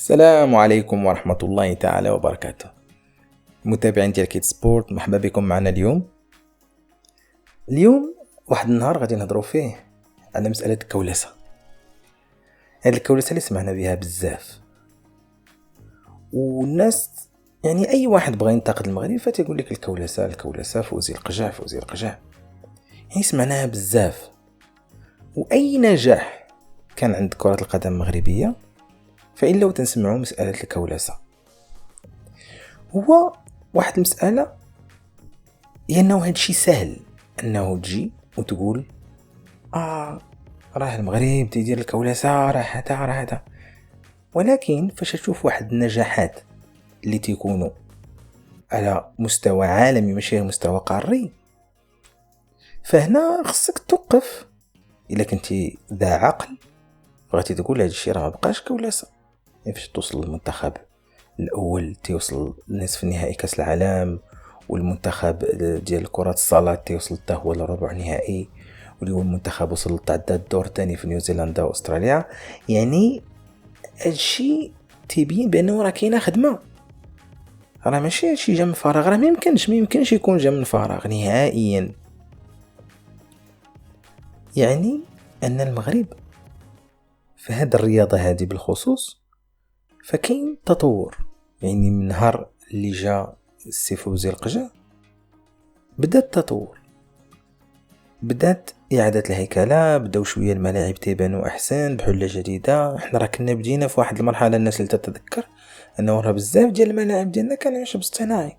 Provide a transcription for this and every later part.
السلام عليكم ورحمة الله تعالى وبركاته. متابعين ديال كيت سبورت، مرحبا بكم معنا اليوم واحد النهار غادي نهضروا فيه على مسألة الكولسة. هاد الكولسة اللي سمعنا بها بزاف، والناس يعني اي واحد بغى ينتقد المغرب فتيقول لك الكولسة فوزي القجع. يعني سمعناها بزاف، واي نجاح كان عند كرة القدم المغربية فإلا وتنسمعوا مسألة الكولسة. هو واحد المسألة هي انه هادشي سهل انه تجي وتقول راه المغرب تيدير الكولسة، راه هذا، ولكن فاش تشوف واحد النجاحات اللي تيكونوا على مستوى عالمي ماشي مستوى قاري، فهنا خصك توقف. الا كنتي ذا عقل بغيتي تقول هذا الشيء راه ما بقاش كولسة. يعني فاش توصل المنتخب الاول تيوصل لنصف النهائي كاس العالم، والمنتخب ديال كرة الصالة تيوصل حتى هو لربع نهائي، واليوم المنتخب وصل تعدى الدور الثاني في نيوزيلندا واستراليا. يعني هادشي تيبين بانه راه كاينه خدمه، راه ماشي هادشي جا من فراغ، راه ما يمكنش يكون جا من فراغ نهائيا. يعني ان المغرب في هذه الرياضه هذه بالخصوص فكاين تطور. يعني من نهار اللي جا السي فوزي القجع بدا التطور، بدات اعاده الهيكله، بداو شويه الملاعب تيبانوا احسن بحله جديده. احنا راه كنا بدينا في واحد المرحله، الناس اللي تتذكر انه راه بزاف ديال الملاعب ديالنا كان عشب اصطناعي.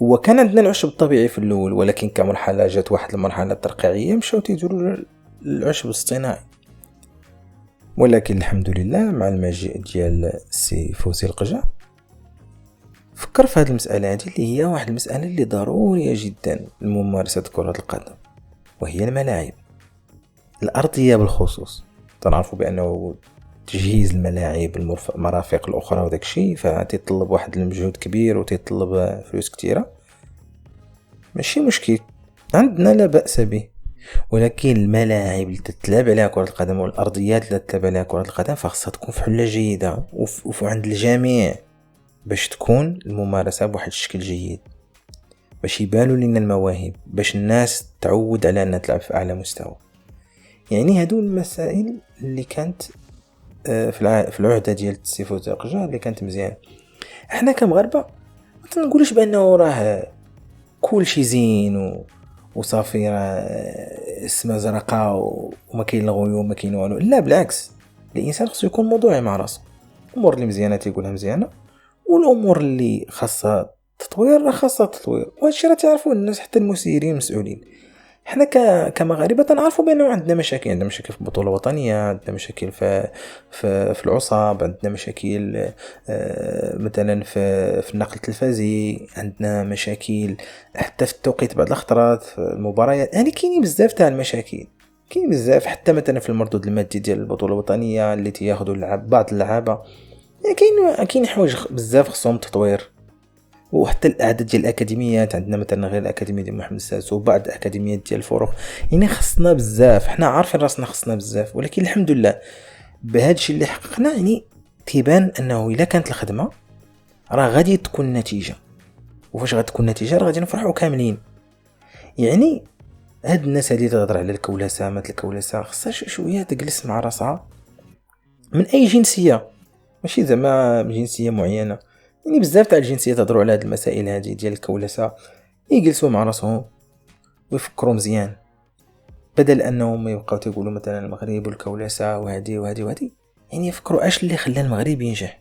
هو كان عندنا العشب الطبيعي في الاول، ولكن كمرحله جات واحد المرحله الترقيعيه مشاو تيديروا العشب الاصطناعي. ولكن الحمد لله مع المجيء ديال السي فوزي القجع فكر في هذه المساله هذه، اللي هي واحد المساله اللي ضروريه جدا لممارسه كره القدم، وهي الملاعب الارضيه بالخصوص. تنعرفوا بانه تجهيز الملاعب المرافق الاخرى وداك الشيء فتيطلب واحد المجهود كبير وتيطلب فلوس كثيره. ماشي مشكل، عندنا لا باس به، ولكن الملاعب اللي تتلعب عليها كره القدم والارضيات اللي تتلعب عليها كره القدم فخصها تكون في حله جيده عند الجميع، باش تكون الممارسه بواحد الشكل جيد، باش يبانوا لنا المواهب، باش الناس تعود على انها تلعب في اعلى مستوى. يعني هادو المسائل اللي كانت في العهده ديال السي فوزي القجع اللي كانت مزيان. احنا كمغاربه ما تنقولش بانه راه كل شيء زين وصافي راه السما زرقاء وما كاين الغيوم ما كاين والو. لا بالعكس، الانسان خصو يكون موضوعي مع راسو. الامور اللي مزيانه تيقولها مزيانه، والامور اللي خاصها تطوير راه خاصها تطوير. وهادشي راه تعرفوا الناس، حتى المسيرين المسؤولين. احنا كمغاربه تنعرفوا بانه عندنا مشاكل في البطوله الوطنيه، عندنا مشاكل في العصاب، عندنا مشاكل مثلا في النقل التلفزي، عندنا مشاكل حتى في التوقيت بعض الاخطرات في المباريات. يعني كاينين بزاف تاع المشاكل، كاين بزاف حتى مثلا في المردود المادي ديال البطوله الوطنيه اللي تياخذوا بعض اللعابه. يعني كاين حوايج بزاف خصهم تطوير. وحتى الاعداد ديال الاكاديميات عندنا مثلا غير الاكاديميه ديال محمد السادس وبعض الاكاديميات ديال الفروخ. يعني خصنا بزاف، حنا عارفين راسنا خصنا بزاف، ولكن الحمد لله بهذا الشيء اللي حققنا يعني تيبان انه الا كانت الخدمه راه غادي تكون نتيجه. وفاش غتكون نتيجه راه غادي نفرحوا كاملين. يعني هاد الناس اللي تهضر على الكولسه مثل الكولسه خصها شويه تجلس مع راسها، من اي جنسيه، ماشي زعما جنسيه معينه. يعني بزاف تاع الجنسيات تهضروا على هاد المسائل هذه ديال الكولسه، يجلسوا مع راسهم ويفكروا مزيان، بدل انهم يبقاو تيقولوا مثلا المغرب والكولسه وهذه. يعني يفكروا اش اللي خلى المغرب ينجح،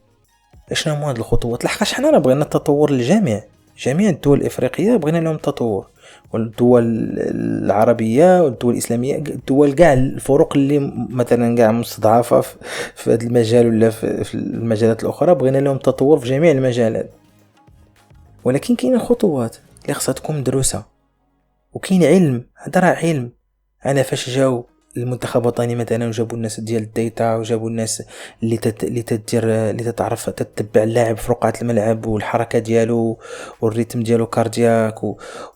اشنا هما هاد الخطوات. لحقاش حنا بغينا التطور للجميع، جميع الدول الافريقيه بغينا لهم التطور، والدول العربيه والدول الاسلاميه، الدول كاع الفروق اللي مثلا كاع مستضعفه في هذا المجال ولا في المجالات الاخرى بغينا لهم التطور في جميع المجالات. ولكن كاين خطوات اللي خصها تكون مدروسه، وكاين علم. هذا راه علم. انا فاش جاو المنتخب الوطني مثلا وجابوا الناس ديال الديتا وجابوا الناس اللي تدير اللي تتعرف تتبع اللاعب في رقعه الملعب والحركه ديالو والريتم ديالو كاردياك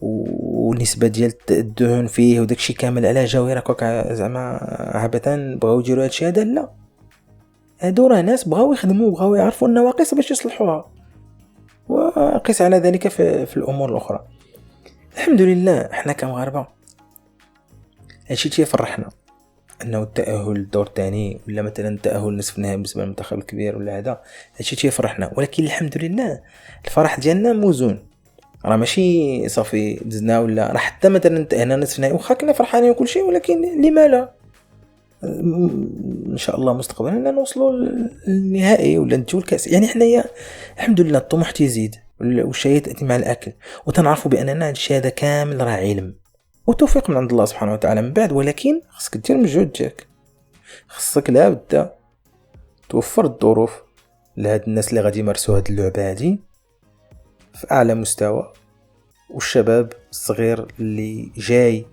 والنسبه ديال الدهون فيه وداكشي كامل. على جاو يراكوك زعما عبثا بغاو يديروا هادشي هذا؟ لا، هادو راه ناس بغاو يخدموا بغاو يعرفوا النواقص باش يصلحوها، وقيس على ذلك في الامور الاخرى. الحمد لله احنا كمغاربه هادشي تيفرحنا، انه التاهل للدور الثاني ولا مثلا التاهل نصف النهائي بالنسبه للمنتخب الكبير ولا هذا، هادشي تيفرحنا. ولكن الحمد لله الفرح ديالنا موزون، راه ماشي صافي دزنا ولا راه حتى مثلا انتهينا نصف النهائي واخا كنا فرحانين وكل شيء، ولكن لما لا ان شاء الله مستقبلا نوصلوا للنهائي ولا نجيو الكاس. يعني حنايا الحمد لله الطموح تيزيد والشيء تاتي مع الاكل، وتنعرفوا باننا الشيء هذا كامل راه علم وتوفيق من عند الله سبحانه وتعالى من بعد. ولكن خصك دير مجهود ديالك، خصك لابد توفر الظروف لهاد الناس اللي غادي يمارسوا هاد اللعبه هادي في اعلى مستوى، والشباب الصغير اللي جاي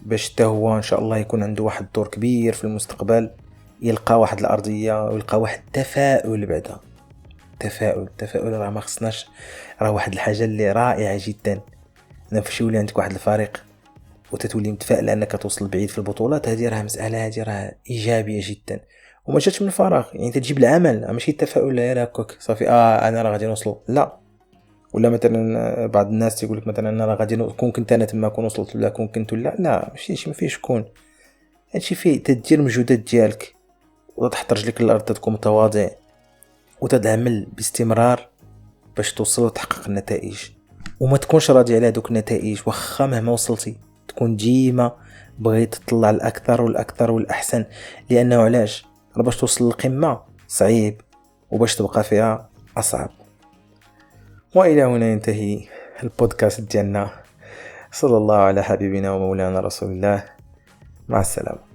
باش حتى هو ان شاء الله يكون عنده واحد الدور كبير في المستقبل، يلقى واحد الارضيه ويلقى واحد التفاؤل بعدا. التفاؤل راه ما خصناش، راه واحد الحاجه اللي رائعه جدا. انا فاش يولي عندك واحد الفريق وتتولي متفائل انك توصل بعيد في البطولات، هذه راه مساله، هذه راه ايجابيه جدا وما جاتش من الفراغ. يعني تجيب العمل ماشي التفاؤل، لا يا هكاك صافي انا راه غادي نوصل، لا. ولا مثلا بعض الناس تيقول لك مثلا انا راه غادي كون كنت انا تما كون وصلت ولا كون كنت، لا ماشي ما فيش كون. هادشي فيه تدير مجهودات ديالك وتحط رجلك الارض، تكون متواضع وتعمل باستمرار باش توصل وتحقق النتائج، وما تكونش راضي على دوك النتائج. واخا مهما وصلتي تكون ديما بغيت تطلع الاكثر والاكثر والاحسن، لانه علاش باش توصل للقمه صعيب وباش تبقى فيها اصعب. والى هنا ينتهي البودكاست ديالنا. صلى الله على حبيبنا ومولانا رسول الله. مع السلامه.